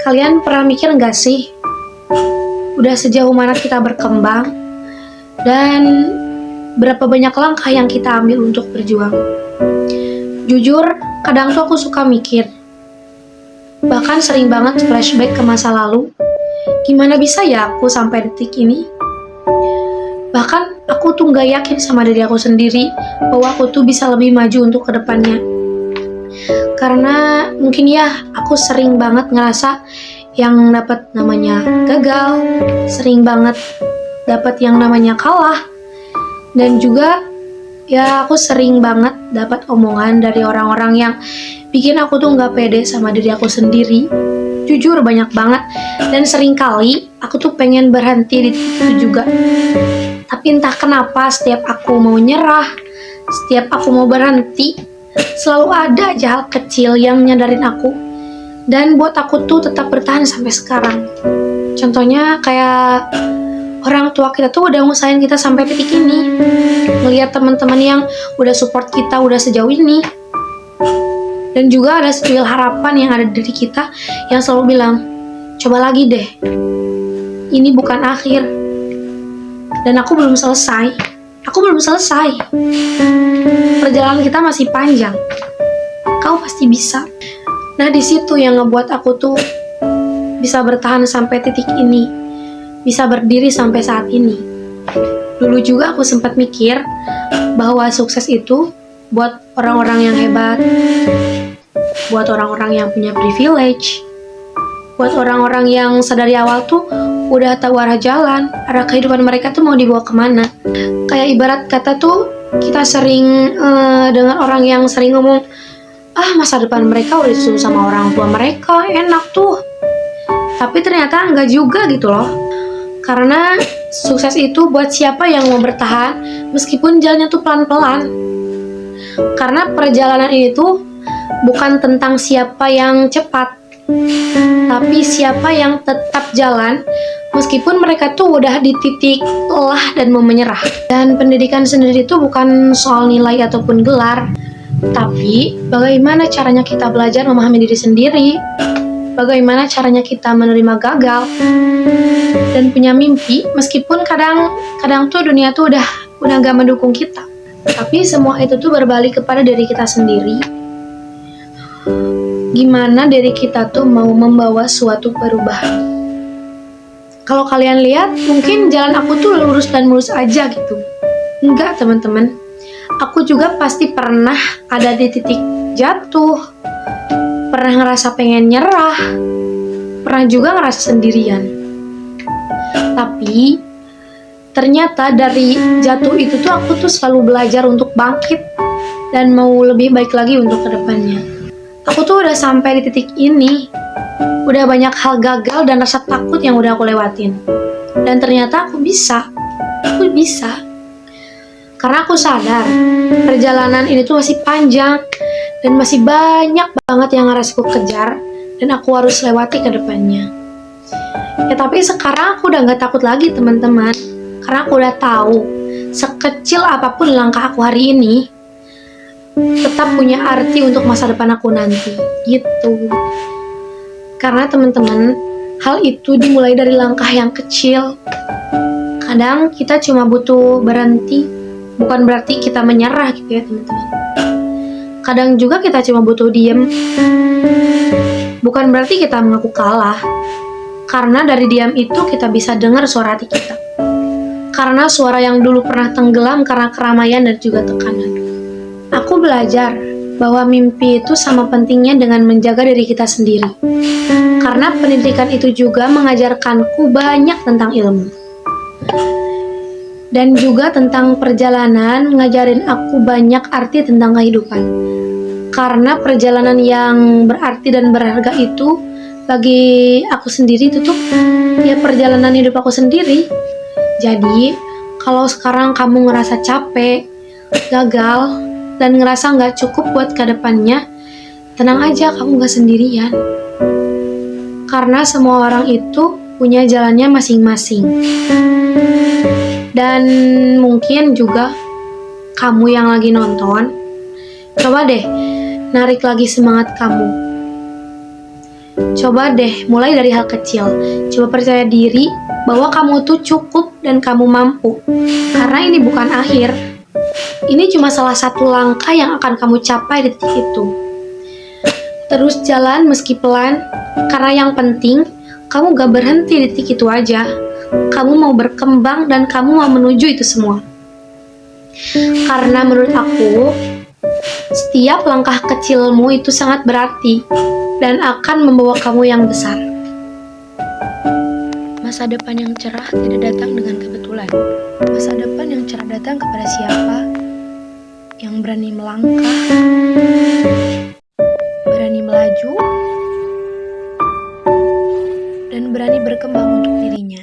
Kalian pernah mikir nggak sih, udah sejauh mana kita berkembang dan berapa banyak langkah yang kita ambil untuk berjuang? Jujur, kadang tuh aku suka mikir, bahkan sering banget flashback ke masa lalu. Gimana bisa ya aku sampai detik ini? Bahkan aku tuh nggak yakin sama diri aku sendiri bahwa aku tuh bisa lebih maju untuk kedepannya. Karena mungkin ya aku sering banget ngerasa yang dapat namanya gagal, sering banget dapat yang namanya kalah, dan juga ya aku sering banget dapat omongan dari orang-orang yang bikin aku tuh nggak pede sama diri aku sendiri. Jujur banyak banget, dan sering kali aku tuh pengen berhenti di situ juga. Tapi entah kenapa setiap aku mau nyerah, setiap aku mau berhenti, selalu ada aja hal kecil yang nyadarin aku dan buat aku tuh tetap bertahan sampai sekarang. Contohnya kayak orang tua kita tuh udah ngusahain kita sampai titik ini, ngelihat teman-teman yang udah support kita udah sejauh ini, dan juga ada secuil harapan yang ada dari kita yang selalu bilang, coba lagi deh, ini bukan akhir. Dan aku belum selesai. Perjalanan kita masih panjang. Kau pasti bisa. Nah, di situ yang ngebuat aku tuh bisa bertahan sampai titik ini, bisa berdiri sampai saat ini. Dulu juga aku sempat mikir bahwa sukses itu buat orang-orang yang hebat, buat orang-orang yang punya privilege, buat orang-orang yang sadari awal tuh udah tahu arah jalan, arah kehidupan mereka tuh mau dibawa kemana. Kayak ibarat kata tuh kita sering dengar orang yang sering ngomong, masa depan mereka udah disuruh sama orang tua mereka, enak tuh. Tapi ternyata enggak juga gitu loh. Karena sukses itu buat siapa yang mau bertahan meskipun jalannya tuh pelan-pelan. Karena perjalanan ini tuh bukan tentang siapa yang cepat, tapi siapa yang tetap jalan meskipun mereka tuh udah di titik lelah dan mau menyerah. Dan pendidikan sendiri itu bukan soal nilai ataupun gelar, tapi bagaimana caranya kita belajar memahami diri sendiri, bagaimana caranya kita menerima gagal dan punya mimpi meskipun kadang tuh dunia tuh udah gak mendukung kita. Tapi semua itu tuh berbalik kepada diri kita sendiri. Gimana diri kita tuh mau membawa suatu perubahan. Kalau kalian lihat, mungkin jalan aku tuh lurus dan mulus aja gitu. Enggak, teman-teman. Aku juga pasti pernah ada di titik jatuh, pernah ngerasa pengen nyerah, pernah juga ngerasa sendirian. Tapi ternyata dari jatuh itu tuh aku tuh selalu belajar untuk bangkit dan mau lebih baik lagi untuk kedepannya. Aku tuh udah sampai di titik ini, udah banyak hal gagal dan rasa takut yang udah aku lewatin. Dan ternyata aku bisa. Karena aku sadar, perjalanan ini tuh masih panjang dan masih banyak banget yang harus aku kejar dan aku harus lewati ke depannya. Ya tapi sekarang aku udah gak takut lagi teman-teman, karena aku udah tahu sekecil apapun langkah aku hari ini tetap punya arti untuk masa depan aku nanti, gitu. Karena teman-teman, hal itu dimulai dari langkah yang kecil. Kadang kita cuma butuh berhenti, bukan berarti kita menyerah gitu ya teman-teman. Kadang juga kita cuma butuh diem, bukan berarti kita mengaku kalah. Karena dari diam itu kita bisa dengar suara hati kita. Karena suara yang dulu pernah tenggelam karena keramaian dan juga tekanan. Aku belajar bahwa mimpi itu sama pentingnya dengan menjaga diri kita sendiri. Karena pendidikan itu juga mengajarkanku banyak tentang ilmu. Dan juga tentang perjalanan, ngajarin aku banyak arti tentang kehidupan. Karena perjalanan yang berarti dan berharga itu bagi aku sendiri itu tuh ya perjalanan hidup aku sendiri. Jadi, kalau sekarang kamu ngerasa capek, gagal, dan ngerasa gak cukup buat kedepannya, tenang aja, kamu gak sendirian. Karena semua orang itu punya jalannya masing-masing. Dan mungkin juga kamu yang lagi nonton, coba deh narik lagi semangat kamu. Coba deh mulai dari hal kecil. Coba percaya diri bahwa kamu tuh cukup dan kamu mampu. Karena ini bukan akhir. Ini cuma salah satu langkah yang akan kamu capai di titik itu. Terus jalan meski pelan, karena yang penting kamu gak berhenti di titik itu aja. Kamu mau berkembang dan kamu mau menuju itu semua. Karena menurut aku, setiap langkah kecilmu itu sangat berarti dan akan membawa kamu yang besar. Masa depan yang cerah tidak datang dengan kebetulan. Masa depan yang cerah datang kepada siapa yang berani melangkah, berani melaju, dan berani berkembang untuk dirinya.